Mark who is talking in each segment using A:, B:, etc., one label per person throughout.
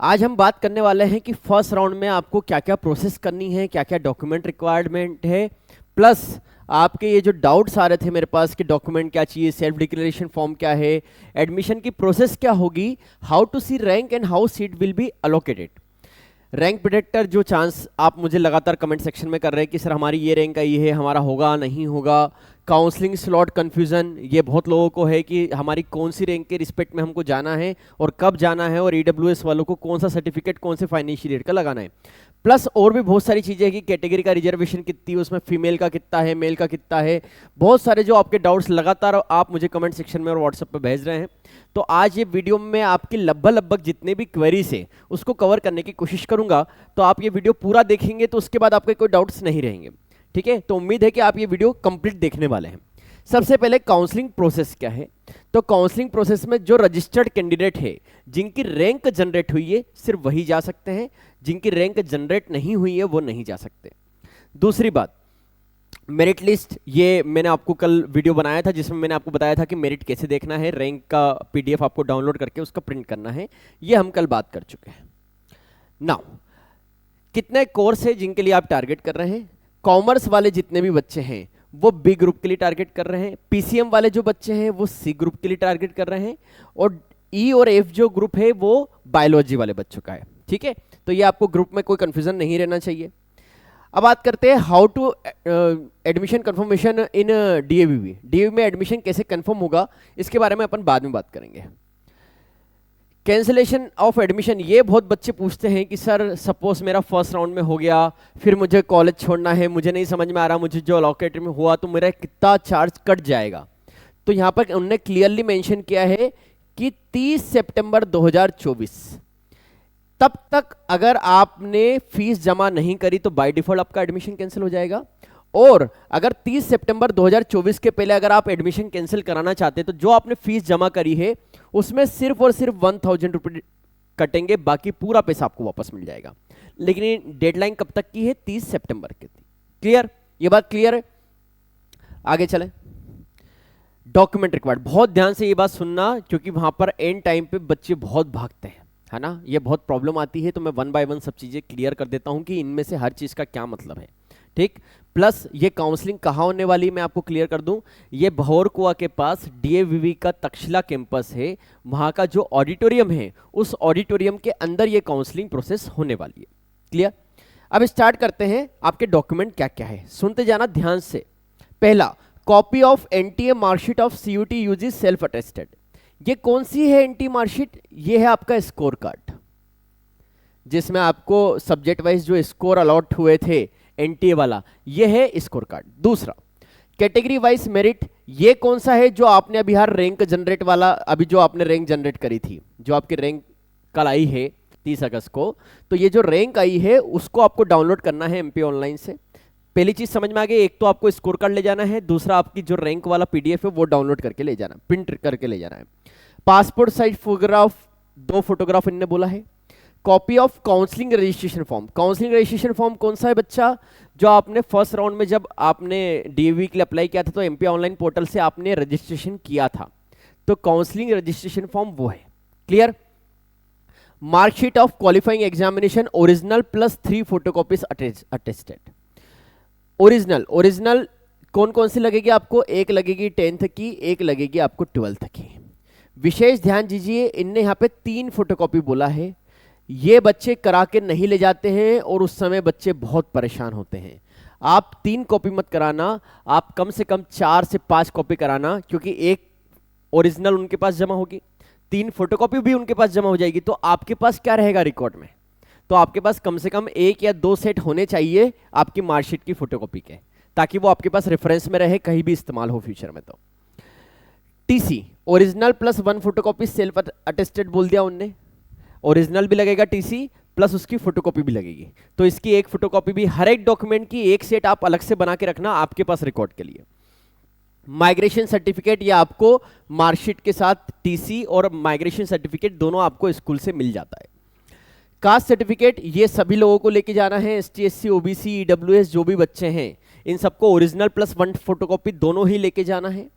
A: आज हम बात करने वाले हैं कि फर्स्ट राउंड में आपको क्या क्या प्रोसेस करनी है, क्या क्या डॉक्यूमेंट रिक्वायरमेंट है, प्लस आपके ये जो डाउट्स आ रहे थे मेरे पास कि डॉक्यूमेंट क्या चाहिए, सेल्फ डिक्लेरेशन फॉर्म क्या है, एडमिशन की प्रोसेस क्या होगी, how to see rank and how seat will be allocated. Rank predictor जो चांस आप मुझे लगातार कमेंट सेक्शन में कर रहे हैं कि सर हमारी ये रैंक आई है, हमारा होगा नहीं होगा। काउंसलिंग स्लॉट कन्फ्यूज़न, ये बहुत लोगों को है कि हमारी कौन सी रैंक के रिस्पेक्ट में हमको जाना है और कब जाना है, और ईडब्ल्यूएस वालों को कौन सा सर्टिफिकेट कौन से फाइनेंशियल ईयर का लगाना है। प्लस और भी बहुत सारी चीज़ें हैं कि कैटेगरी का रिजर्वेशन कितनी है, उसमें फीमेल का कितना है, मेल का कितना है। बहुत सारे जो आपके डाउट्स लगातार आप मुझे कमेंट सेक्शन में और व्हाट्सएप पे भेज रहे हैं। तो आज ये वीडियो में आपकी लगभग जितने भी क्वेरीज है उसको कवर करने की कोशिश करूंगा। तो आप ये वीडियो पूरा देखेंगे तो उसके बाद आपके कोई डाउट्स नहीं रहेंगे। ठीक है, तो उम्मीद है कि आप ये वीडियो कंप्लीट देखने वाले हैं। सबसे पहले काउंसलिंग प्रोसेस क्या है। तो काउंसलिंग प्रोसेस में जो रजिस्टर्ड कैंडिडेट है, जिनकी रैंक जनरेट हुई है, सिर्फ वही जा सकते हैं। जिनकी रैंक जनरेट नहीं हुई है वो नहीं जा सकते। दूसरी बात, मेरिट लिस्ट, ये मैंने आपको कल वीडियो बनाया था जिसमें मैंने आपको बताया था कि मेरिट कैसे देखना है, रैंक का पीडीएफ आपको डाउनलोड करके उसका प्रिंट करना है। ये हम कल बात कर चुके हैं। नाउ, कितने कोर्स है जिनके लिए आप टारगेट कर रहे हैं। कॉमर्स वाले जितने भी बच्चे हैं वो बी ग्रुप के लिए टारगेट कर रहे हैं। पीसीएम वाले जो बच्चे हैं वो सी ग्रुप के लिए टारगेट कर रहे हैं। और ई और एफ जो ग्रुप है वो बायोलॉजी वाले बच्चों का है। ठीक है, तो ये आपको ग्रुप में कोई कंफ्यूजन नहीं रहना चाहिए। अब बात करते हैं हाउ टू एडमिशन कंफर्मेशन इन डीएवीबी। डीएवीबी में एडमिशन कैसे कंफर्म होगा इसके बारे में अपन बाद में बात करेंगे। कैंसिलेशन ऑफ एडमिशन, ये बहुत बच्चे पूछते हैं कि सर सपोज मेरा फर्स्ट राउंड में हो गया, फिर मुझे कॉलेज छोड़ना है, मुझे नहीं समझ में आ रहा मुझे जो अलॉकेटेड में हुआ तो मेरा कितना चार्ज कट जाएगा। तो यहाँ पर उन्होंने क्लियरली मेंशन किया है कि 30 सितंबर 2024 तब तक अगर आपने फीस जमा नहीं करी तो बाय डिफॉल्ट आपका एडमिशन कैंसिल हो जाएगा। और अगर 30 सितंबर 2024 के पहले अगर आप एडमिशन कैंसिल कराना चाहते हैं तो जो आपने फीस जमा करी है उसमें सिर्फ और सिर्फ 1000 रुपये कटेंगे, बाकी पूरा पैसा आपको वापस मिल जाएगा। लेकिन डेडलाइन कब तक की है? 30 सितंबर की। क्लियर? ये बात क्लियर है? आगे चलें। डॉक्यूमेंट रिक्वायर्ड, बहुत ध्यान से ये बात सुनना क्योंकि वहां पर एंड टाइम पे बच्चे बहुत भागते हैं, है ना, ये बहुत प्रॉब्लम आती है। तो मैं वन बाय वन सब चीजें क्लियर कर देता हूं कि इनमें से हर चीज का क्या मतलब है। ठीक, प्लस ये काउंसलिंग कहाँ होने वाली मैं आपको क्लियर कर दूं। ये भौर कुआ के पास डीएवीवी का तक्षशिला कैंपस है, वहां का जो ऑडिटोरियम है उस ऑडिटोरियम के अंदर ये काउंसलिंग प्रोसेस होने वाली है। क्लियर? अब स्टार्ट करते हैं। आपके डॉक्यूमेंट क्या क्या है सुनते जाना ध्यान से। पहला, copy of NTA marksheet of CUET UG self attested. ये कौन सी है एनटी मार्कशीट? ये है आपका स्कोर कार्ड जिसमें आपको सब्जेक्ट वाइज जो स्कोर अलॉट हुए थे एनटीए वाला, ये है स्कोर कार्ड। दूसरा, कैटेगरी वाइज मेरिट, ये कौन सा है जो आपने अभी हर रैंक जनरेट वाला, अभी जो आपने रैंक जनरेट करी थी, जो आपकी रैंक कल आई है 30 अगस्त को, तो ये जो रैंक आई है उसको आपको डाउनलोड करना है एमपी ऑनलाइन से। पहली चीज समझ में आ गई, एक तो आपको स्कोर कार्ड ले जाना है, दूसरा आपकी जो रैंक वाला पीडीएफ है वो डाउनलोड करके ले जाना, प्रिंट करके ले जाना है। पासपोर्ट साइज फोटोग्राफ, 2 फोटोग्राफ इनने बोला है। Copy of counselling registration form. Counselling registration form कौन सा है बच्चा? जो आपने फर्स्ट राउंड में जब आपने डीवी के लिए अप्लाई किया था तो एमपी ऑनलाइन पोर्टल से आपने रजिस्ट्रेशन किया था, तो काउंसलिंग रजिस्ट्रेशन फॉर्म वो है। Clear? Marksheet of qualifying examination original plus 3 photocopies attested. Original कौन कौन सी लगेगी आपको? एक लगेगी 10th की, एक लगेगी आपको 12th की। विशेष ध्यान दीजिए, इनने यहाँ पे 3 फोटोकॉपी बोला है। ये बच्चे करा के नहीं ले जाते हैं और उस समय बच्चे बहुत परेशान होते हैं। आप 3 कॉपी मत कराना, आप कम से कम 4 से 5 कॉपी कराना, क्योंकि एक ओरिजिनल उनके पास जमा होगी, 3 फोटोकॉपी भी उनके पास जमा हो जाएगी, तो आपके पास क्या रहेगा रिकॉर्ड में? तो आपके पास कम से कम 1 या 2 सेट होने चाहिए आपकी मार्कशीट की फोटोकॉपी के, ताकि वो आपके पास रेफरेंस में रहे, कहीं भी इस्तेमाल हो फ्यूचर में। तो TC, original plus 1 photocopy self attested बोल दिया उनने। ओरिजिनल भी लगेगा टीसी प्लस उसकी फोटोकॉपी भी लगेगी, तो इसकी एक फोटोकॉपी भी, हर एक डॉक्यूमेंट की एक सेट आप अलग से बना के रखना आपके पास रिकॉर्ड के लिए। माइग्रेशन सर्टिफिकेट, या आपको मार्कशीट के साथ टीसी और माइग्रेशन सर्टिफिकेट दोनों आपको स्कूल से मिल जाता है। कास्ट सर्टिफिकेट, ये सभी लोगों को लेके जाना है, एसटी एससी ओबीसी ईडब्ल्यूएस जो भी बच्चे हैं इन सबको ओरिजिनल प्लस 1 फोटोकॉपी दोनों ही लेके जाना है।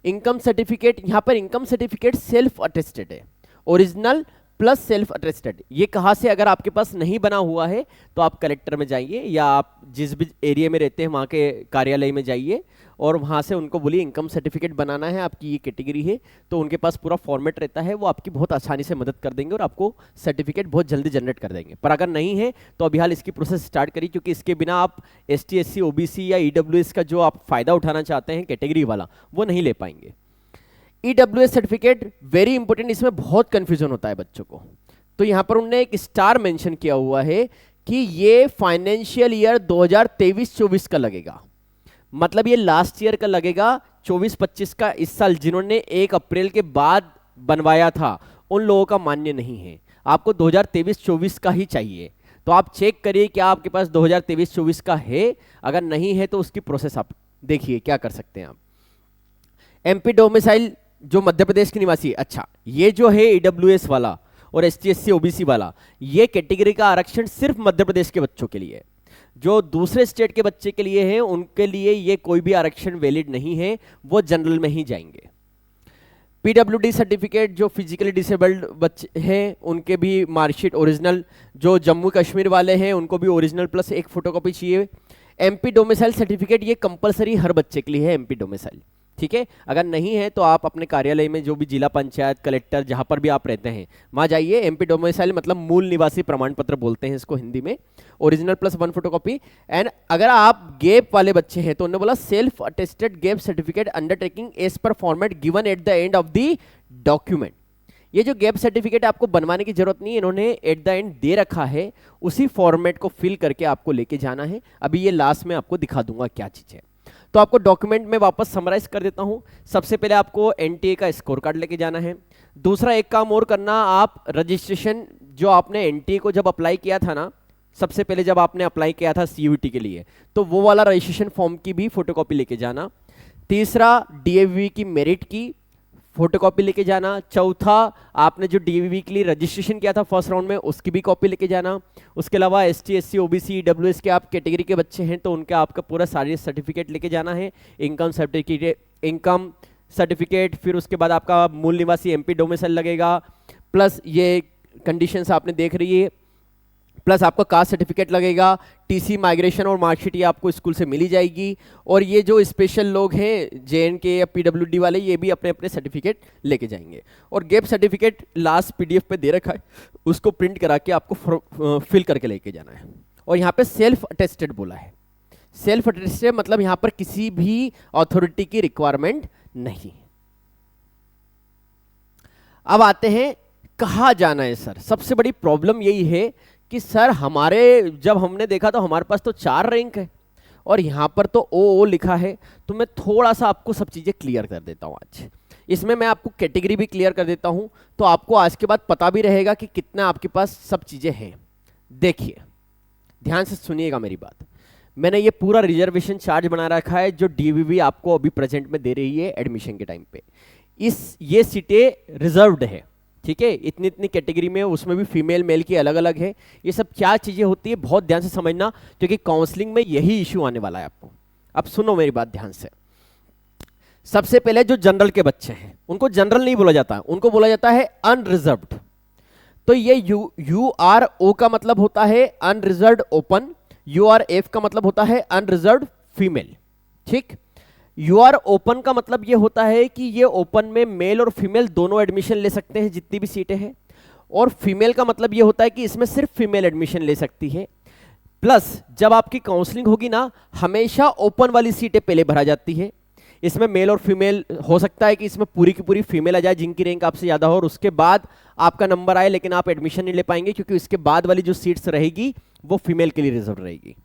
A: इनकम सर्टिफिकेट, यहां पर इनकम सर्टिफिकेट सेल्फ अटेस्टेड है, ओरिजिनल प्लस सेल्फ अटेस्टेड। ये कहाँ से अगर आपके पास नहीं बना हुआ है तो आप कलेक्टर में जाइए या आप जिस भी एरिया में रहते हैं वहाँ के कार्यालय में जाइए और वहाँ से उनको बोलिए इनकम सर्टिफिकेट बनाना है, आपकी ये कैटेगरी है, तो उनके पास पूरा फॉर्मेट रहता है, वो आपकी बहुत आसानी से मदद कर देंगे और आपको सर्टिफिकेट बहुत जल्दी जनरेट कर देंगे। पर अगर नहीं है तो अभी हाल इसकी प्रोसेस स्टार्ट करिए, क्योंकि इसके बिना आप ST SC OBC या EWS का जो आप फायदा उठाना चाहते हैं कैटेगरी वाला, वो नहीं ले पाएंगे। EWS सर्टिफिकेट वेरी इंपॉर्टेंट, इसमें बहुत कंफ्यूजन होता है बच्चों को। तो यहाँ पर उन्होंने एक स्टार मेंशन किया हुआ है कि ये फाइनेंशियल ईयर 2023-24 का लगेगा, मतलब ये लास्ट ईयर का लगेगा, 24-25 का इस साल जिन्होंने 1 अप्रैल के बाद बनवाया था उन लोगों का मान्य नहीं है। आपको 2023-24 का ही चाहिए। तो आप चेक करिए क्या आपके पास 2023-24 का है, अगर नहीं है तो उसकी प्रोसेस आप देखिए क्या कर सकते हैं आप। MP डोमिसाइल जो मध्य प्रदेश के निवासी, अच्छा ये जो है EWS वाला और ST SC OBC वाला, ये कैटेगरी का आरक्षण सिर्फ मध्य प्रदेश के बच्चों के लिए है। जो दूसरे स्टेट के बच्चे के लिए है उनके लिए ये कोई भी आरक्षण वैलिड नहीं है, वो जनरल में ही जाएंगे। PWD सर्टिफिकेट जो फिजिकली डिसेबल्ड बच्चे हैं उनके भी मार्कशीट ओरिजिनल, जो जम्मू कश्मीर वाले हैं उनको भी ओरिजिनल प्लस एक फोटोकॉपी चाहिए। MP डोमिसाइल सर्टिफिकेट ये कंपलसरी हर बच्चे के लिए है, MP डोमिसाइल, ठीक है। अगर नहीं है तो आप अपने कार्यालय में जो भी जिला पंचायत कलेक्टर जहां पर भी आप रहते हैं वहां जाइए। MP डोमिसाइल मतलब मूल निवासी प्रमाण पत्र बोलते हैं इसको हिंदी में, ओरिजिनल प्लस 1 फोटोकॉपी। एंड अगर आप गैप वाले बच्चे हैं तो उन्होंने बोला self attested gap certificate undertaking as per format given at the end of the document. ये जो गैप सर्टिफिकेट आपको बनवाने की जरूरत नहीं है, इन्होंने एट द एंड दे रखा है, उसी फॉर्मेट को फिल करके आपको लेके जाना है। अभी ये लास्ट में आपको दिखा दूंगा क्या चीज है। तो आपको डॉक्यूमेंट में वापस समराइज कर देता हूं। सबसे पहले आपको NTA का स्कोर कार्ड लेके जाना है। दूसरा एक काम और करना, आप रजिस्ट्रेशन जो आपने NTA को जब अप्लाई किया था ना, सबसे पहले जब आपने अप्लाई किया था CUET के लिए, तो वो वाला रजिस्ट्रेशन फॉर्म की भी फोटोकॉपी लेके जाना। तीसरा DAVV की मेरिट की फोटोकॉपी लेके जाना। चौथा आपने जो DAVV के लिए रजिस्ट्रेशन किया था फर्स्ट राउंड में उसकी भी कॉपी लेके जाना। उसके अलावा ST SC OBC EWS के आप कैटेगरी के बच्चे हैं तो उनका आपका पूरा सारे सर्टिफिकेट लेके जाना है। इनकम सर्टिफिकेट, फिर उसके बाद आपका मूल निवासी MP डोमिसाइल लगेगा, प्लस ये कंडीशंस आपने देख रही है, प्लस आपका कास्ट सर्टिफिकेट लगेगा, TC माइग्रेशन और मार्कशीट ये आपको स्कूल से मिली जाएगी। और ये जो स्पेशल लोग हैं JNK या PWD वाले, ये भी अपने अपने सर्टिफिकेट लेके जाएंगे। और गैप सर्टिफिकेट लास्ट PDF पे दे रखा है, उसको प्रिंट करा के आपको फिल करके लेके जाना है। और यहाँ पे सेल्फ अटेस्टेड बोला है, सेल्फ अटेस्टेड मतलब यहाँ पर किसी भी अथॉरिटी की रिक्वायरमेंट नहीं। अब आते हैं कहाँ जाना है सर। सबसे बड़ी प्रॉब्लम यही है कि सर हमारे जब हमने देखा तो हमारे पास तो 4 रैंक है और यहाँ पर तो OO लिखा है। तो मैं थोड़ा सा आपको सब चीज़ें क्लियर कर देता हूँ आज। इसमें मैं आपको कैटेगरी भी क्लियर कर देता हूँ, तो आपको आज के बाद पता भी रहेगा कि कितना आपके पास सब चीज़ें हैं। देखिए ध्यान से सुनिएगा मेरी बात। मैंने ये पूरा रिजर्वेशन चार्ज बना रखा है जो DVV आपको अभी प्रेजेंट में दे रही है एडमिशन के टाइम पे। ये सीटें रिजर्व्ड है, ठीक है, इतनी इतनी कैटेगरी में, उसमें भी फीमेल मेल की अलग अलग है। ये सब क्या चीजें होती है बहुत ध्यान से समझना, क्योंकि काउंसलिंग में यही इश्यू आने वाला है आपको। अब सुनो मेरी बात ध्यान से। सबसे पहले जो जनरल के बच्चे हैं उनको जनरल नहीं बोला जाता, उनको बोला जाता है अनरिजर्व्ड। तो ये URO का मतलब होता है अनरिजर्व्ड ओपन, URF का मतलब होता है अनरिजर्व्ड फीमेल, ठीक। UR ओपन का मतलब ये होता है कि ये ओपन में मेल और फीमेल दोनों एडमिशन ले सकते हैं जितनी भी सीटें हैं। और फीमेल का मतलब ये होता है कि इसमें सिर्फ फीमेल एडमिशन ले सकती है। प्लस जब आपकी काउंसलिंग होगी ना, हमेशा ओपन वाली सीटें पहले भरा जाती है। इसमें मेल और फीमेल हो सकता है कि इसमें पूरी की पूरी फीमेल आ जाए जिनकी रैंक आपसे ज़्यादा हो और उसके बाद आपका नंबर आए, लेकिन आप एडमिशन नहीं ले पाएंगे क्योंकि उसके बाद वाली जो सीट्स रहेगी वो फीमेल के लिए रिजर्व रहेगी।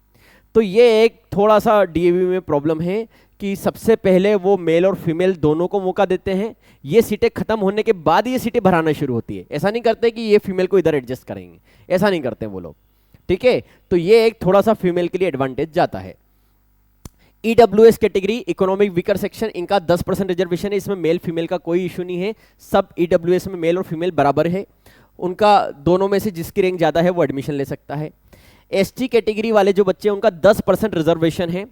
A: तो ये एक थोड़ा सा DAV में प्रॉब्लम है कि सबसे पहले वो मेल और फीमेल दोनों को मौका देते हैं। ये सीटें खत्म होने के बाद ये सीटें भराना शुरू होती है। ऐसा नहीं करते कि ये फीमेल को इधर एडजस्ट करेंगे, ऐसा नहीं करते वो लोग, ठीक है। तो ये एक थोड़ा सा फीमेल के लिए एडवांटेज जाता है। EWS category economic weaker section, इनका 10% रिजर्वेशन है। इसमें मेल फीमेल का कोई इशू नहीं है, सब EWS में मेल और फीमेल बराबर है। उनका दोनों में से जिसकी रैंक ज्यादा है वो एडमिशन ले सकता है। ST कैटेगरी वाले जो बच्चे हैं उनका 10% रिजर्वेशन है,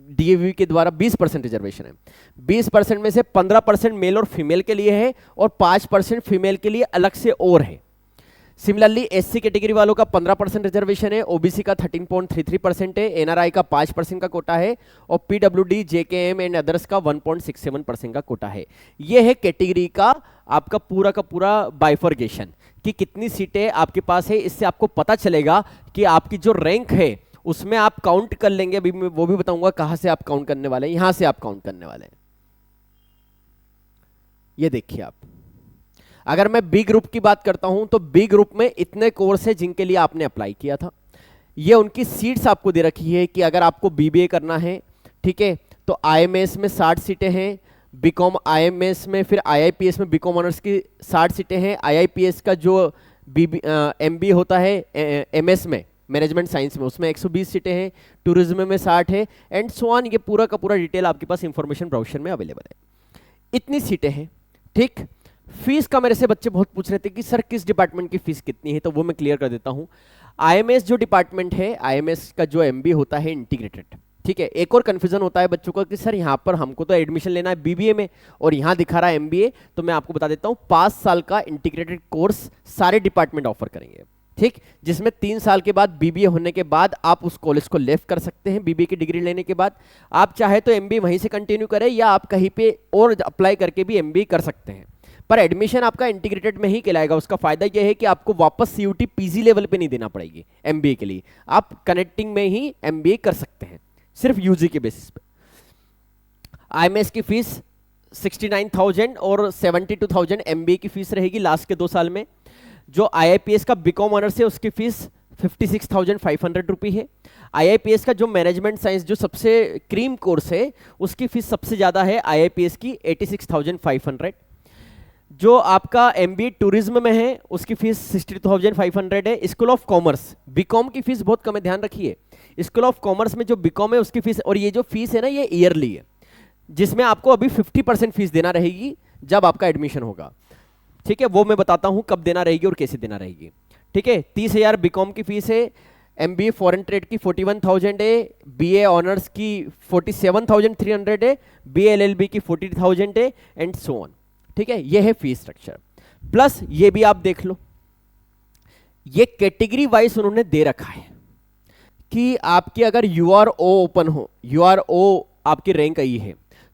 A: DAV के द्वारा 20% रिजर्वेशन है। 20% में से 15% मेल और फीमेल के लिए है और 5% फीमेल के लिए अलग से और है। सिमिलरली एससी कैटेगरी वालों का 15% रिजर्वेशन है, ओबीसी का 13.33% है, एनआरआई का 5% का कोटा है और पीडब्ल्यूडी, जेकेएम एंड अदर्स का 1.67% का कोटा है। यह है कैटेगरी का आपका पूरा बाइफर्गेशन कि कितनी सीटें आपके पास है। इससे आपको पता चलेगा कि आपकी जो रैंक है उसमें आप काउंट कर लेंगे, अभी मैं वो भी बताऊंगा कहां से आप काउंट करने वाले हैं। यहां से आप काउंट करने वाले हैं। ये देखिए आप, अगर मैं बी ग्रुप की बात करता हूं तो बी ग्रुप में इतने कोर्स है जिनके लिए आपने अप्लाई किया था। ये उनकी सीट्स आपको दे रखी है कि अगर आपको बीबीए करना है, ठीक है, तो आईएमएस में 60 सीटें हैं, बीकॉम आईएमएस में, फिर आईआईपीएस में बीकॉम ऑनर्स की 60 सीटें हैं, आईआईपीएस का जो एमबीए होता है एमएस में, मैनेजमेंट साइंस में, उसमें 120 सीटें हैं, टूरिज्म में 60 है, एंड सो ऑन। ये पूरा का पूरा डिटेल आपके पास इंफॉर्मेशन ब्राउज़र में अवेलेबल है। इतनी सीटें हैं, ठीक। फीस का मेरे से बच्चे बहुत पूछ रहे थे कि सर किस डिपार्टमेंट की फीस कितनी है, तो वो मैं क्लियर कर देता हूं। आईएमएस जो डिपार्टमेंट है, आईएमएस का जो एमबीए होता है इंटीग्रेटेड, ठीक है। एक और कंफ्यूजन होता है बच्चों का कि सर यहाँ पर हमको तो एडमिशन लेना है बीबीए में और यहाँ दिखा रहा है एमबीए, तो मैं आपको बता देता हूँ 5 साल का इंटीग्रेटेड कोर्स सारे डिपार्टमेंट ऑफर करेंगे, ठीक, जिसमें 3 साल के बाद बीबीए होने के बाद आप उस कॉलेज को लेफ्ट कर सकते हैं। बीबीए की डिग्री लेने के बाद आप चाहे तो एमबीए वहीं से कंटिन्यू करें या आप कहीं पे और अप्लाई करके भी एमबीए कर सकते हैं, पर एडमिशन आपका इंटीग्रेटेड में ही कहलाएगा। उसका फायदा यह है कि आपको वापस सीयूटी पीजी लेवल पे नहीं देना पड़ेगी एमबीए के लिए, आप कनेक्टिंग में ही एमबीए कर सकते हैं सिर्फ यूजी के बेसिस पे। आईएमएस की फीस 69,000 और 72,000 एमबीए की फीस रहेगी लास्ट के 2 साल में। जो आईआईपीएस का बीकॉम ऑनर्स है उसकी फीस 56,500 रुपये है। आईआईपीएस का जो मैनेजमेंट साइंस जो सबसे क्रीम कोर्स है उसकी फीस सबसे ज़्यादा है आईआईपीएस की 86,500। जो आपका एमबीए टूरिज्म में है उसकी फीस 62,500 है। स्कूल ऑफ कॉमर्स, बीकॉम की फीस बहुत कम है, ध्यान रखिए। स्कूल ऑफ कॉमर्स में जो बीकॉम है उसकी फीस, और ये जो फीस है ना ये ईयरली है, जिसमें आपको अभी 50% फीस देना रहेगी जब आपका एडमिशन होगा, ठीक है। वो मैं बताता हूं कब देना रहेगी और कैसे देना रहेगी, ठीक है। 30,000 बीकॉम की फीस है, एमबीए फॉरेन ट्रेड की 41,000 है, बीए ऑनर्स की 47,300 है, बीए एलएलबी की 40,000 है, एंड सो ऑन, ठीक है। ये है फीस स्ट्रक्चर। प्लस ये भी आप देख लो, ये कैटेगरी वाइज उन्होंने दे रखा है कि आपकी अगर यूआरओ ओपन हो, यूआरओ आपकी रैंक आई है,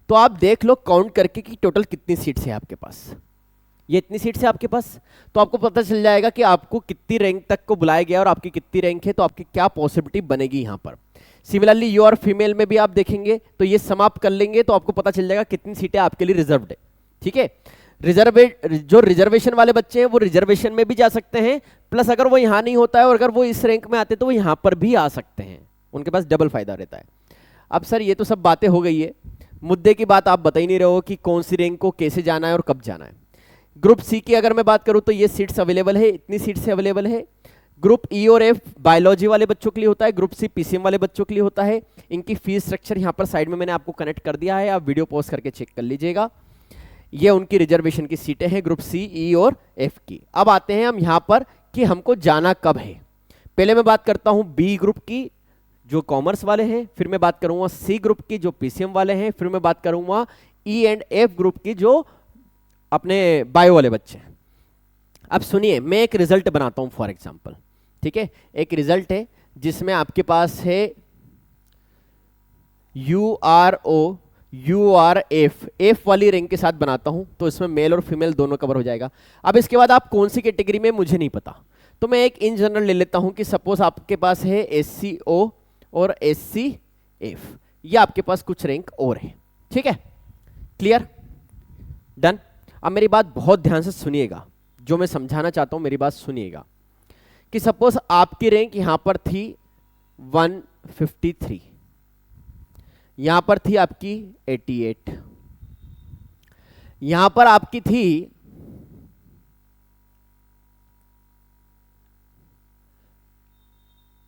A: तो आप देख लो काउंट करके कि टोटल कितनी सीट्स है आपके पास। ये इतनी सीट्स है आपके पास, तो आपको पता चल जाएगा कि आपको कितनी रैंक तक को बुलाया गया और आपकी कितनी रैंक है, तो आपकी क्या पॉसिबिलिटी बनेगी यहाँ पर। सिमिलरली यू और फीमेल में भी आप देखेंगे तो ये समाप्त कर लेंगे तो आपको पता चल जाएगा कितनी सीटें आपके लिए रिजर्व्ड है, ठीक है। जो रिजर्वेशन वाले बच्चे हैं वो रिजर्वेशन में भी जा सकते हैं, प्लस अगर वो यहाँ नहीं होता है और अगर वो इस रैंक में आते तो वो यहाँ पर भी आ सकते हैं, उनके पास डबल फायदा रहता है। अब सर ये तो सब बातें हो गई है, मुद्दे की बात आप बता ही नहीं रहे हो कि कौन सी रैंक को कैसे जाना है और कब जाना है। ग्रुप सी की अगर मैं बात करूं तो ये सीट्स अवेलेबल है, इतनी सीट्स अवेलेबल है। ग्रुप ई और एफ बायोलॉजी वाले बच्चों के लिए होता है, ग्रुप सी पीसीएम वाले बच्चों के लिए होता है। इनकी फीस स्ट्रक्चर यहाँ पर साइड में मैंने आपको कनेक्ट कर दिया है, आप वीडियो पॉज करके चेक कर लीजिएगा। ये उनकी रिजर्वेशन की सीटें हैं ग्रुप सी, ई और एफ की। अब आते हैं हम यहाँ पर कि हमको जाना कब है। पहले मैं बात करता हूँ बी ग्रुप की जो कॉमर्स वाले हैं, फिर मैं बात करूंगा सी ग्रुप की जो पीसीएम वाले हैं, फिर मैं बात करूंगा ई एंड एफ ग्रुप की जो अपने बायो वाले बच्चे हैं। अब सुनिए, मैं एक रिजल्ट बनाता हूं फॉर एग्जांपल, ठीक है। एक रिजल्ट है जिसमें आपके पास है यूआरओ, यूआरएफ, एफ वाली रैंक के साथ बनाता हूं तो इसमें मेल और फीमेल दोनों कवर हो जाएगा। अब इसके बाद आप कौन सी कैटेगरी में मुझे नहीं पता, तो मैं एक इन जनरल ले लेता हूं कि सपोज आपके पास है एससीओ और एससीएफ, ये आपके पास कुछ रैंक और है, ठीक है। Clear, done. अब मेरी बात बहुत ध्यान से सुनिएगा, जो मैं समझाना चाहता हूं मेरी बात सुनिएगा कि सपोज आपकी रैंक यहां पर थी 153, यहां पर थी आपकी 88, यहां पर आपकी थी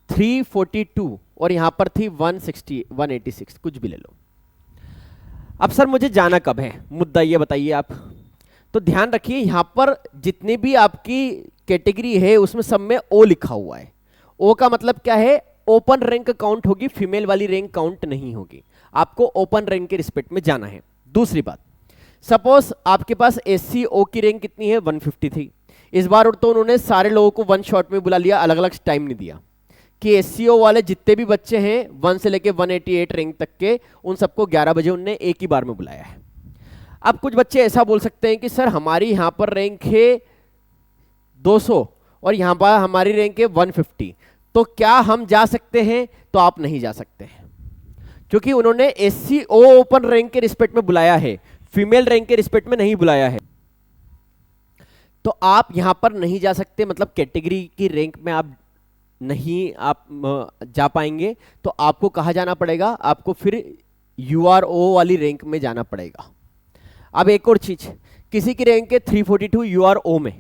A: 342 और यहां पर थी 160, 186, कुछ भी ले लो। अब सर मुझे जाना कब है, मुद्दा ये बताइए आप। तो ध्यान रखिए यहां पर जितनी भी आपकी कैटेगरी है उसमें सब में ओ लिखा हुआ है। ओ का मतलब क्या है, ओपन रैंक काउंट होगी, फीमेल वाली रैंक काउंट नहीं होगी। आपको ओपन रैंक के रिस्पेक्ट में जाना है। दूसरी बात, सपोज आपके पास एससीओ की रैंक कितनी है 153, इस बार तो उन्होंने सारे लोगों को वन शॉट में बुला लिया, अलग अलग टाइम नहीं दिया कि एससीओ वाले जितने भी बच्चे हैं 1 से लेके 188 रैंक तक के, उन सबको 11 बजे उनने एक ही बार में बुलाया है। अब कुछ बच्चे ऐसा बोल सकते हैं कि सर हमारी यहां पर रैंक है 200 और यहां पर हमारी रैंक है 150, तो क्या हम जा सकते हैं? तो आप नहीं जा सकते हैं, क्योंकि उन्होंने एससीओ ओपन रैंक के रिस्पेक्ट में बुलाया है, फीमेल रैंक के रिस्पेक्ट में नहीं बुलाया है। तो आप यहां पर नहीं जा सकते, मतलब कैटेगरी की रैंक में आप नहीं जा पाएंगे, तो आपको कहां जाना पड़ेगा? आपको फिर यूआरओ वाली रैंक में जाना पड़ेगा। अब एक और चीज, किसी की रैंक है 342 यूआरओ में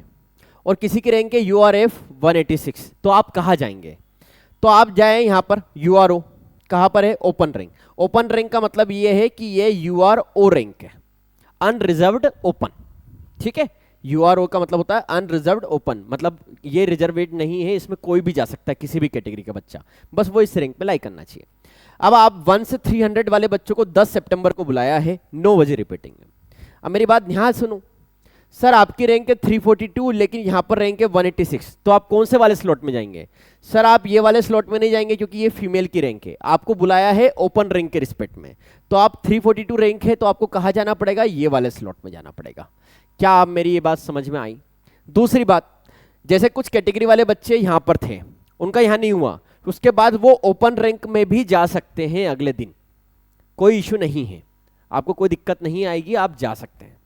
A: और किसी की रैंक है यूआरएफ 186, तो आप कहां जाएंगे? तो आप जाएं यहां पर यूआरओ, कहां पर है? Open rank. ओपन रैंक का मतलब यह है कि ये यूआरओ रैंक है, अनरिजर्व्ड ओपन, ठीक है। यूआरओ का मतलब होता है अनरिजर्व्ड ओपन, मतलब ये रिजर्वेड नहीं है, इसमें कोई भी जा सकता है, किसी भी कैटेगरी का बच्चा, बस वो इस रैंक पे लाई करना चाहिए। अब आप 1 से 300 वाले बच्चों को 10 सितंबर को बुलाया है 9 बजे रिपीटिंग में। अब मेरी बात ध्यान सुनो, सर आपकी रैंक है 342 लेकिन यहां पर रैंक है 186, तो आप कौन से वाले स्लॉट में जाएंगे? सर आप ये वाले स्लॉट में नहीं जाएंगे, क्योंकि ये फीमेल की रैंक है, आपको बुलाया है ओपन रैंक के रिस्पेक्ट में। तो आप 342 रैंक है, तो आपको कहां जाना पड़ेगा? ये वाले स्लॉट में जाना पड़ेगा। क्या आप मेरी ये बात समझ में आई? दूसरी बात, जैसे कुछ कैटेगरी वाले बच्चे यहां पर थे, उनका यहां नहीं हुआ, उसके बाद वो ओपन रैंक में भी जा सकते हैं अगले दिन, कोई इश्यू नहीं है, आपको कोई दिक्कत नहीं आएगी, आप जा सकते हैं।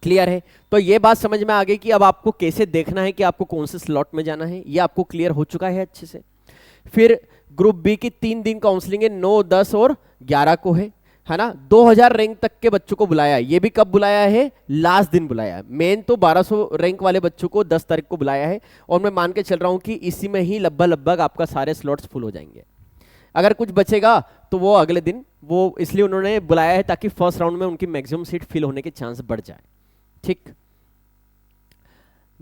A: क्लियर है? तो ये बात समझ में आ गई कि अब आपको कैसे देखना है कि आपको कौन से स्लॉट में जाना है, ये आपको क्लियर हो चुका है अच्छे से। फिर ग्रुप बी की 3 दिन काउंसलिंग है, 9, 10 और 11 को है ना। 2000 रैंक तक के बच्चों को बुलाया है, ये भी कब बुलाया है? लास्ट दिन बुलाया है। मेन तो 1200 रैंक वाले बच्चों को 10 तारीख को बुलाया है, और मैं मान के चल रहा हूं कि इसी में ही लगभग आपका सारे स्लॉट्स फुल हो जाएंगे। अगर कुछ बचेगा तो वो अगले दिन, वो इसलिए उन्होंने बुलाया है ताकि फर्स्ट राउंड में उनकी मैक्सिमम सीट फिल होने के चांस बढ़ जाए, ठीक।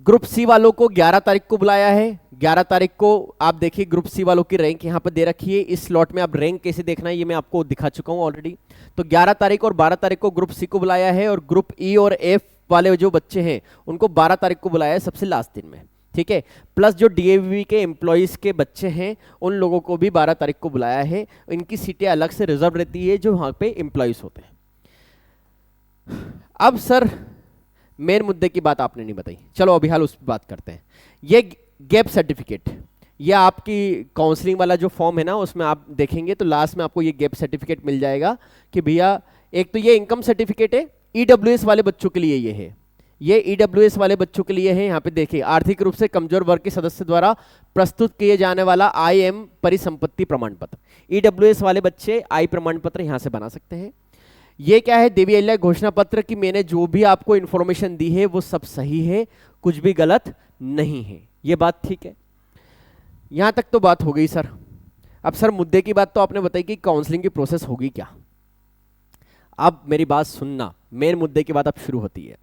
A: ग्रुप सी वालों को 11 तारीख को बुलाया है। 11 तारीख को आप देखिए ग्रुप सी वालों की रैंक यहां पर दे रखी है, इस स्लॉट में आप रैंक कैसे देखना है ये मैं आपको दिखा चुका हूं ऑलरेडी। तो 11 तारीख और 12 तारीख को ग्रुप सी को बुलाया है, और ग्रुप ई और एफ वाले जो बच्चे हैं उनको 12 तारीख को बुलाया है, सबसे लास्ट दिन में, ठीक है। प्लस जो डीएवी के एम्प्लॉइज के बच्चे हैं उन लोगों को भी 12 तारीख को बुलाया है, इनकी सीटें अलग से रिजर्व रहती है जो वहां पे एम्प्लॉइज होते हैं। अब सर मेन मुद्दे की बात आपने नहीं बताई, चलो अभी हाल उस पर बात करते हैं। ये गैप सर्टिफिकेट, ये आपकी काउंसलिंग वाला जो फॉर्म है ना, उसमें आप देखेंगे तो लास्ट में आपको ये गैप सर्टिफिकेट मिल जाएगा कि भैया, एक तो ये इनकम सर्टिफिकेट है, ईडब्ल्यूएस वाले बच्चों के लिए ये है, ये ईडब्ल्यूएस वाले बच्चों के लिए है। यहाँ पे देखिए, आर्थिक रूप से कमजोर वर्ग के सदस्य द्वारा प्रस्तुत किए जाने वाला IM परिसंपत्ति प्रमाण पत्र, ईडब्ल्यूएस वाले बच्चे आई प्रमाण पत्र यहाँ से बना सकते हैं। ये क्या है? देवी अहिल्या घोषणा पत्र की मैंने जो भी आपको इंफॉर्मेशन दी है वो सब सही है, कुछ भी गलत नहीं है, ये बात ठीक है। यहां तक तो बात हो गई सर। अब सर मुद्दे की बात तो आपने बताई कि काउंसलिंग की प्रोसेस होगी क्या। अब मेरी बात सुनना, मेन मुद्दे की बात अब शुरू होती है।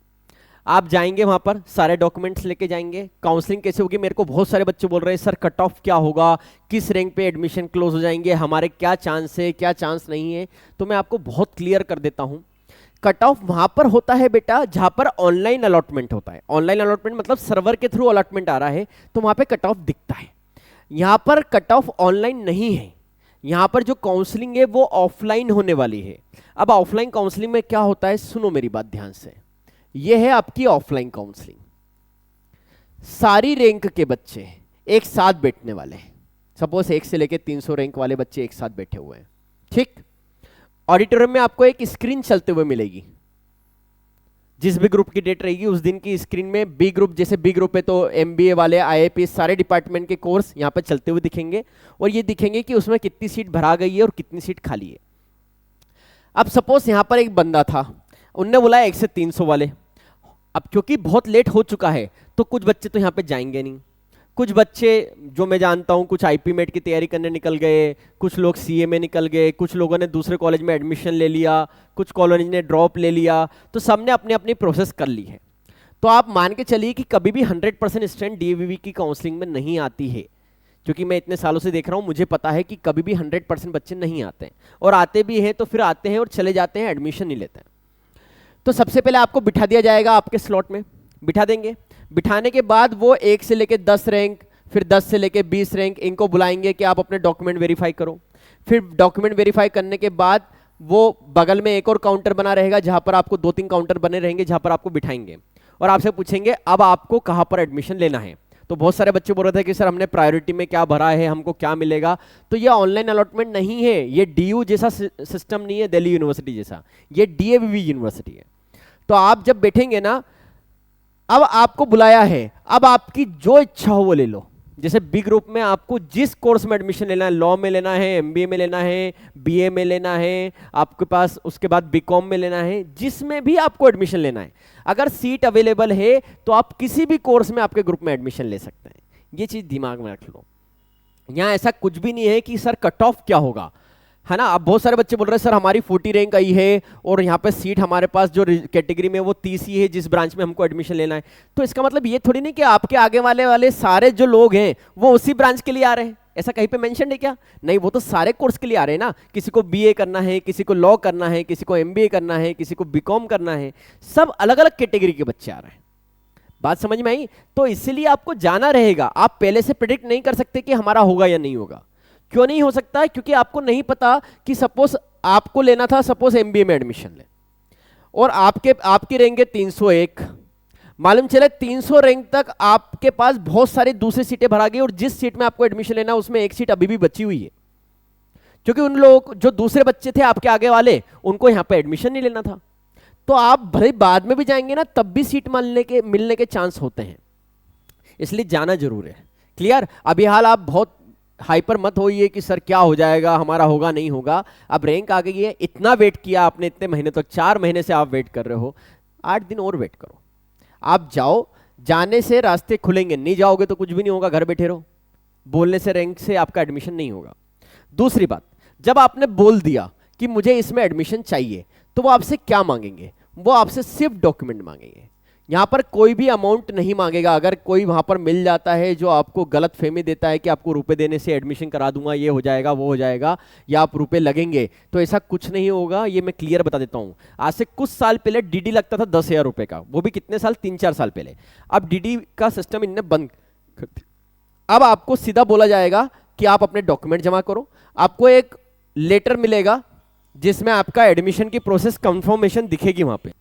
A: आप जाएंगे वहां पर, सारे डॉक्यूमेंट्स लेके जाएंगे। काउंसलिंग कैसे होगी? मेरे को बहुत सारे बच्चे बोल रहे हैं सर कट ऑफ क्या होगा, किस रैंक पे एडमिशन क्लोज हो जाएंगे, हमारे क्या चांस है, क्या चांस नहीं है। तो मैं आपको बहुत क्लियर कर देता हूं, कट ऑफ वहां पर होता है बेटा जहां पर ऑनलाइन अलॉटमेंट होता है। ऑनलाइन अलॉटमेंट मतलब सर्वर के थ्रू अलॉटमेंट आ रहा है, तो वहां पे कट ऑफ दिखता है। यहां पर कट ऑफ ऑनलाइन नहीं है, यहां पर जो काउंसलिंग है वो ऑफलाइन होने वाली है। अब ऑफलाइन काउंसलिंग में क्या होता है, सुनो मेरी बात ध्यान से। यह है आपकी ऑफलाइन काउंसलिंग, सारी रैंक के बच्चे एक साथ बैठने वाले हैं। सपोज 1 से लेकर 300 रैंक वाले बच्चे एक साथ बैठे हुए हैं, ठीक। ऑडिटोरियम में आपको एक स्क्रीन चलते हुए मिलेगी, जिस भी ग्रुप की डेट रहेगी उस दिन की स्क्रीन में बी ग्रुप, जैसे बी ग्रुप है तो MBA वाले, IAPS, सारे डिपार्टमेंट के कोर्स यहां पर चलते हुए दिखेंगे, और ये दिखेंगे कि उसमें कितनी सीट भरा गई है और कितनी सीट खाली है। अब सपोज यहां पर एक बंदा था, उनने बोला 1 से 300 वाले। अब क्योंकि बहुत लेट हो चुका है तो कुछ बच्चे तो यहाँ पे जाएंगे नहीं, कुछ बच्चे जो मैं जानता हूँ कुछ IP मेट की तैयारी करने निकल गए, कुछ लोग CA में निकल गए, कुछ लोगों ने दूसरे कॉलेज में एडमिशन ले लिया, कुछ कॉलेज ने ड्रॉप ले लिया, तो सबने अपनी अपनी प्रोसेस कर ली है। तो आप मान के चलिए कि कभी भी 100% स्टूडेंट DAVV की काउंसलिंग में नहीं आती है, क्योंकि मैं इतने सालों से देख रहा हूँ, मुझे पता है कि कभी भी 100% बच्चे नहीं आते हैं, और आते भी हैं तो फिर आते हैं और चले जाते हैं, एडमिशन नहीं लेते हैं। तो सबसे पहले आपको बिठा दिया जाएगा, आपके स्लॉट में बिठा देंगे। बिठाने के बाद वो 1 से लेके 10 रैंक, फिर 10 से लेके 20 रैंक, इनको बुलाएंगे कि आप अपने डॉक्यूमेंट वेरीफाई करो। फिर डॉक्यूमेंट वेरीफाई करने के बाद वो बगल में एक और काउंटर बना रहेगा जहां पर आपको 2-3 काउंटर बने रहेंगे जहां पर आपको बिठाएंगे और आपसे पूछेंगे अब आपको कहां पर एडमिशन लेना है। तो बहुत सारे बच्चे बोल रहे थे कि सर हमने प्रायोरिटी में क्या भरा है, हमको क्या मिलेगा। तो ये ऑनलाइन अलॉटमेंट नहीं है, ये डीयू जैसा सिस्टम नहीं है, दिल्ली यूनिवर्सिटी जैसा, ये डीएवीवी यूनिवर्सिटी है। तो आप जब बैठेंगे ना, अब आपको बुलाया है, अब आपकी जो इच्छा हो वो ले लो। जैसे बी ग्रुप में आपको जिस कोर्स में एडमिशन लेना है, लॉ में लेना है, एमबीए में लेना है, बीए में लेना है, आपके पास उसके बाद बीकॉम में लेना है, जिसमें भी आपको एडमिशन लेना है, अगर सीट अवेलेबल है तो आप किसी भी कोर्स में आपके ग्रुप में एडमिशन ले सकते हैं। ये चीज दिमाग में रख लो। यहां ऐसा कुछ भी नहीं है कि सर कट ऑफ क्या होगा, है ना। अब बहुत सारे बच्चे बोल रहे हैं सर हमारी 40 रैंक आई है और यहाँ पे सीट हमारे पास जो कैटेगरी में वो 30 ही है जिस ब्रांच में हमको एडमिशन लेना है। तो इसका मतलब ये थोड़ी नहीं कि आपके आगे वाले सारे जो लोग हैं वो उसी ब्रांच के लिए आ रहे हैं, ऐसा कहीं पे मेंशन है क्या? नहीं, वो तो सारे कोर्स के लिए आ रहे हैं ना। किसी को बीए करना है, किसी को लॉ करना है, किसी को एमबीए करना है, किसी को बीकॉम करना है, सब अलग अलग कैटेगरी के बच्चे आ रहे हैं। बात समझ में आई? तो इसीलिए आपको जाना रहेगा। आप पहले से प्रेडिक्ट नहीं कर सकते कि हमारा होगा या नहीं होगा। क्यों नहीं हो सकता है? क्योंकि आपको नहीं पता कि सपोज आपको लेना था, सपोज एमबीए में एडमिशन ले और आपकी रैंक है 301, मालूम चले 300 रैंक तक आपके पास बहुत सारी दूसरी सीटें भरा गई और जिस सीट में आपको एडमिशन लेना उसमें एक सीट अभी भी बची हुई है, क्योंकि उन लोग जो दूसरे बच्चे थे आपके आगे वाले उनको यहां पे एडमिशन नहीं लेना था। तो आप भले बाद में भी जाएंगे ना, तब भी सीट मिलने के चांस होते हैं, इसलिए जाना जरूर है। क्लियर? अभी हाल आप बहुत हाइपर मत होइए कि सर क्या हो जाएगा, हमारा होगा नहीं होगा। अब रैंक आ गई है, इतना वेट किया आपने, इतने महीने तक, 4 महीने से आप वेट कर रहे हो, 8 दिन और वेट करो। आप जाओ, जाने से रास्ते खुलेंगे, नहीं जाओगे तो कुछ भी नहीं होगा, घर बैठे रहो। बोलने से रैंक से आपका एडमिशन नहीं होगा। दूसरी बात, जब आपने बोल दिया कि मुझे इसमें एडमिशन चाहिए, तो वो आपसे क्या मांगेंगे? वो आपसे सिर्फ डॉक्यूमेंट मांगेंगे। यहां पर कोई भी अमाउंट नहीं मांगेगा। अगर कोई वहां पर मिल जाता है जो आपको गलत फहमी देता है कि आपको रुपए देने से एडमिशन करा दूंगा, ये हो जाएगा, वो हो जाएगा, या आप रुपए लगेंगे, तो ऐसा कुछ नहीं होगा। ये मैं क्लियर बता देता हूं। आज से कुछ साल पहले डीडी लगता था 10,000 रुपए का, वो भी कितने साल, 3-4 साल पहले। अब डीडी का सिस्टम इनने बंद कर दिया। अब आपको सीधा बोला जाएगा कि आप अपने डॉक्यूमेंट जमा करो, आपको एक लेटर मिलेगा जिसमें आपका एडमिशन की प्रोसेस कंफर्मेशन दिखेगी। वहां पे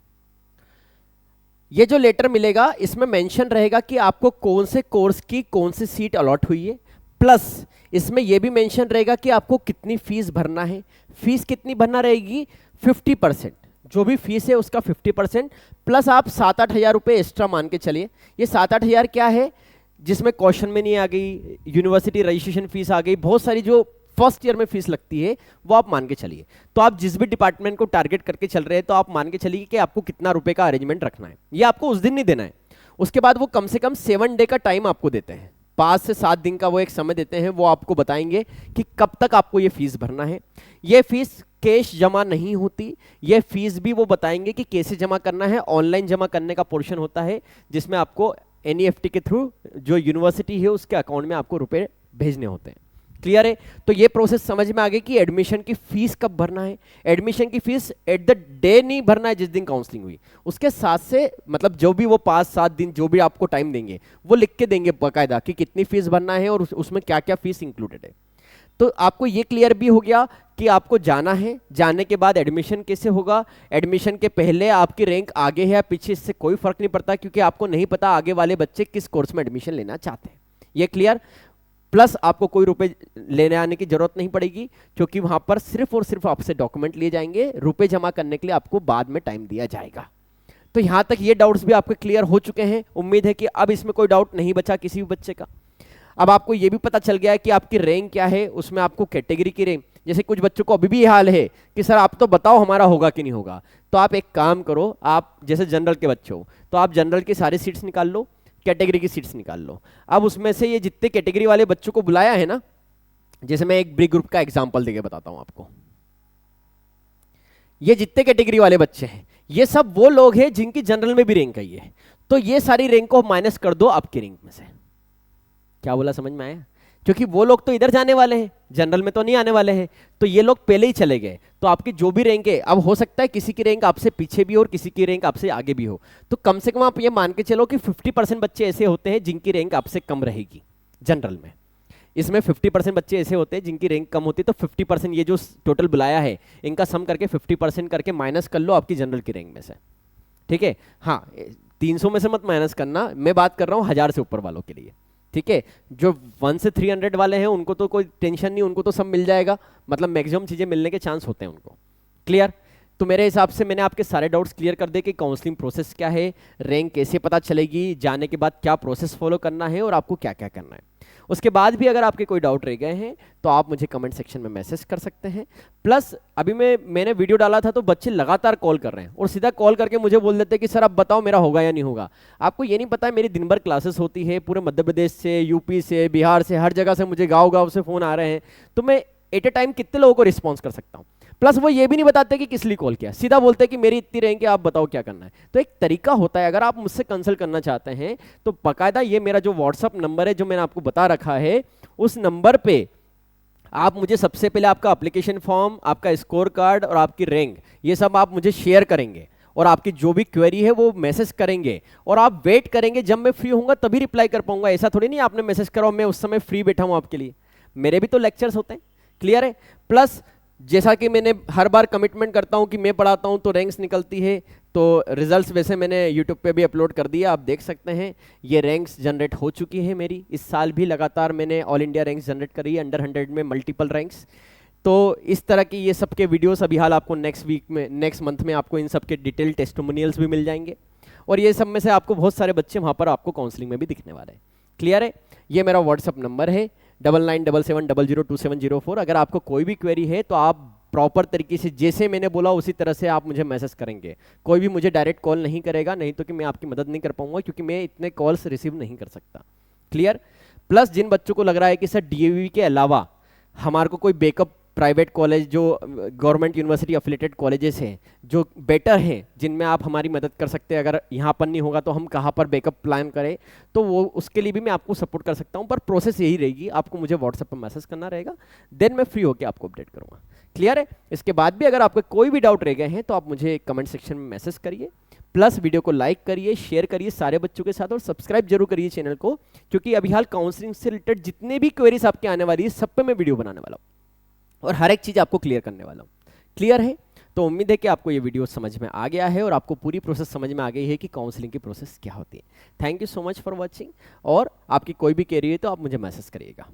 A: ये जो लेटर मिलेगा इसमें मेंशन रहेगा कि आपको कौन से कोर्स की कौन सी सीट अलॉट हुई है, प्लस इसमें यह भी मेंशन रहेगा कि आपको कितनी फीस भरना है। फीस कितनी भरना रहेगी? 50%, जो भी फीस है उसका 50%, प्लस आप 7-8 हज़ार रुपये एक्स्ट्रा मान के चलिए। ये 7-8 हज़ार क्या है, जिसमें क्वेश्चन में नहीं आ गई, यूनिवर्सिटी रजिस्ट्रेशन फीस आ गई, बहुत सारी जो फर्स्ट ईयर में फीस लगती है वो आप मान के चलिए। तो आप जिस भी डिपार्टमेंट को टारगेट करके चल रहे हैं तो आप मान के चलिए कि आपको कितना रुपए का अरेंजमेंट रखना है। ये आपको उस दिन नहीं देना है, उसके बाद वो कम से कम 7 डे का टाइम आपको देते हैं, 5 से 7 दिन का वो एक समय देते हैं। वो आपको बताएंगे कि कब तक आपको ये फीस भरना है। ये फीस कैश जमा नहीं होती, ये फीस भी वो बताएंगे कि कैसे जमा करना है। ऑनलाइन जमा करने का पोर्शन होता है जिसमें आपको एनईएफटी के थ्रू जो यूनिवर्सिटी है उसके अकाउंट में आपको रुपए भेजने होते हैं। क्लियर है? तो ये प्रोसेस समझ में आ गई कि एडमिशन की फीस कब भरना है। एडमिशन की फीस एट द डे नहीं भरना है जिस दिन काउंसलिंग हुई, उसके साथ से मतलब जो भी वो 5-7 दिन जो भी आपको टाइम देंगे वो लिख के देंगे बाकायदा कि कितनी फीस भरना है और उसमें क्या क्या फीस इंक्लूडेड है। तो आपको ये क्लियर भी हो गया कि आपको जाना है, जाने के बाद एडमिशन कैसे होगा। एडमिशन के पहले आपकी रैंक आगे है या पीछे इससे कोई फर्क नहीं पड़ता, क्योंकि आपको नहीं पता आगे वाले बच्चे किस कोर्स में एडमिशन लेना चाहते हैं। ये क्लियर? प्लस आपको कोई रुपए लेने आने की जरूरत नहीं पड़ेगी, क्योंकि वहां पर सिर्फ और सिर्फ आपसे डॉक्यूमेंट लिए जाएंगे, रुपए जमा करने के लिए आपको बाद में टाइम दिया जाएगा। तो यहां तक ये डाउट्स भी आपके क्लियर हो चुके हैं। उम्मीद है कि अब इसमें कोई डाउट नहीं बचा किसी भी बच्चे का। अब आपको यह भी पता चल गया है कि आपकी रैंक क्या है, उसमें आपको कैटेगरी की रैंक, जैसे कुछ बच्चों को अभी भी ये हाल है कि सर आप तो बताओ हमारा होगा कि नहीं होगा। तो आप एक काम करो, आप जैसे जनरल के बच्चे हो तो आप जनरल की सारी सीट्स निकाल लो, कैटेगरी की सीट्स निकाल लो। अब उसमें से ये जितने कैटेगरी वाले बच्चों को बुलाया है ना, जैसे मैं एक ब्री ग्रुप का एग्जांपल देके बताता हूं आपको, ये जितने कैटेगरी वाले बच्चे हैं ये सब वो लोग हैं जिनकी जनरल में भी रैंक आई है। तो ये सारी रैंक को माइनस कर दो आपकी रैंक में से। क्या बोला, समझ में आया? क्योंकि वो लोग तो इधर जाने वाले हैं, जनरल में तो नहीं आने वाले हैं, तो ये लोग पहले ही चले गए। तो आपकी जो भी रैंक है, अब हो सकता है किसी की रैंक आपसे पीछे भी हो और किसी की रैंक आपसे आगे भी हो, तो कम से कम आप ये मान के चलो कि 50% बच्चे ऐसे होते हैं जिनकी रैंक आपसे कम रहेगी जनरल में। इसमें 50% बच्चे ऐसे होते हैं जिनकी रैंक कम होती है, तो 50% ये जो टोटल बुलाया है इनका सम करके 50% करके माइनस कर लो आपकी जनरल की रैंक में से, ठीक है। हाँ, 300 में से मत माइनस करना, मैं बात कर रहा हूँ 1000 से ऊपर वालों के लिए, ठीक है। जो 1 से 300 वाले हैं उनको तो कोई टेंशन नहीं, उनको तो सब मिल जाएगा, मतलब मैक्सिमम चीजें मिलने के चांस होते हैं उनको। क्लियर? तो मेरे हिसाब से मैंने आपके सारे डाउट्स क्लियर कर दे कि काउंसलिंग प्रोसेस क्या है, रैंक कैसे पता चलेगी, जाने के बाद क्या प्रोसेस फॉलो करना है और आपको क्या क्या करना है। उसके बाद भी अगर आपके कोई डाउट रह गए हैं तो आप मुझे कमेंट सेक्शन में मैसेज कर सकते हैं। प्लस अभी मैंने वीडियो डाला था तो बच्चे लगातार कॉल कर रहे हैं और सीधा कॉल करके मुझे बोल देते हैं कि सर अब बताओ मेरा होगा या नहीं होगा। आपको ये नहीं पता है मेरी दिन भर क्लासेस होती है, पूरे मध्य प्रदेश से, यूपी से, बिहार से, हर जगह से मुझे गाँव गाँव से फ़ोन आ रहे हैं, तो मैं एट ए टाइम कितने लोगों को रिस्पॉन्स कर सकता हूँ। प्लस वो ये भी नहीं बताते कि किस लिए कॉल किया, सीधा बोलते हैं कि मेरी इतनी रैंक है, आप बताओ क्या करना है। तो एक तरीका होता है, अगर आप मुझसे कंसल्ट करना चाहते हैं तो बाकायदा ये मेरा जो व्हाट्सअप नंबर है जो मैंने आपको बता रखा है, उस नंबर पे आप मुझे सबसे पहले आपका एप्लीकेशन फॉर्म, आपका स्कोर कार्ड और आपकी रैंक, ये सब आप मुझे शेयर करेंगे और आपकी जो भी क्वेरी है वो मैसेज करेंगे और आप वेट करेंगे जब मैं फ्री होऊंगा तभी रिप्लाई कर पाऊंगा। ऐसा थोड़ी नहीं आपने मैसेज करा मैं उस समय फ्री बैठा हूं आपके लिए, मेरे भी तो लेक्चर्स होते हैं। क्लियर है? प्लस जैसा कि मैंने हर बार कमिटमेंट करता हूं कि मैं पढ़ाता हूं तो रैंक्स निकलती है, तो रिजल्ट्स वैसे मैंने यूट्यूब पे भी अपलोड कर दिया, आप देख सकते हैं। ये रैंक्स जनरेट हो चुकी है मेरी, इस साल भी लगातार मैंने ऑल इंडिया रैंक्स जनरेट करी है, अंडर 100 में मल्टीपल रैंक्स। तो इस तरह की ये सब के वीडियोस अभी हाल आपको नेक्स्ट वीक में, नेक्स्ट मंथ में आपको इन सब के डिटेल टेस्टिमोनियल्स भी मिल जाएंगे और ये सब में से आपको बहुत सारे बच्चे वहाँ पर आपको काउंसलिंग में भी दिखने वाले हैं। क्लियर है? ये मेरा व्हाट्सअप नंबर है 9977002704। अगर आपको कोई भी क्वेरी है तो आप प्रॉपर तरीके से जैसे मैंने बोला उसी तरह से आप मुझे मैसेज करेंगे। कोई भी मुझे डायरेक्ट कॉल नहीं करेगा, नहीं तो कि मैं आपकी मदद नहीं कर पाऊंगा क्योंकि मैं इतने कॉल्स रिसीव नहीं कर सकता। क्लियर? प्लस जिन बच्चों को लग रहा है कि सर डीएवी के अलावा हमारे को कोई बैकअप प्राइवेट कॉलेज जो गवर्नमेंट यूनिवर्सिटी अफिलेटेड कॉलेजेस हैं जो बेटर हैं, जिनमें आप हमारी मदद कर सकते हैं, अगर यहाँ पर नहीं होगा तो हम कहाँ पर बैकअप प्लान करें, तो वो उसके लिए भी मैं आपको सपोर्ट कर सकता हूँ। पर प्रोसेस यही रहेगी, आपको मुझे व्हाट्सएप पर मैसेज करना रहेगा, देन मैं फ्री होकर आपको अपडेट करूँगा। क्लियर है? इसके बाद भी अगर आपको कोई भी डाउट रह गए हैं तो आप मुझे कमेंट सेक्शन में मैसेज करिए। प्लस वीडियो को लाइक करिए, शेयर करिए सारे बच्चों के साथ और सब्सक्राइब जरूर करिए चैनल को, क्योंकि अभी हाल काउंसलिंग से रिलेटेड जितने भी क्वेरीज आपके आने वाली है सब पे मैं वीडियो बनाने वाला हूँ और हर एक चीज़ आपको क्लियर करने वाला हूँ। क्लियर है? तो उम्मीद है कि आपको ये वीडियो समझ में आ गया है और आपको पूरी प्रोसेस समझ में आ गई है कि काउंसलिंग की प्रोसेस क्या होती है। Thank you so much for watching, और आपकी कोई भी क्वेरी है तो आप मुझे मैसेज करिएगा।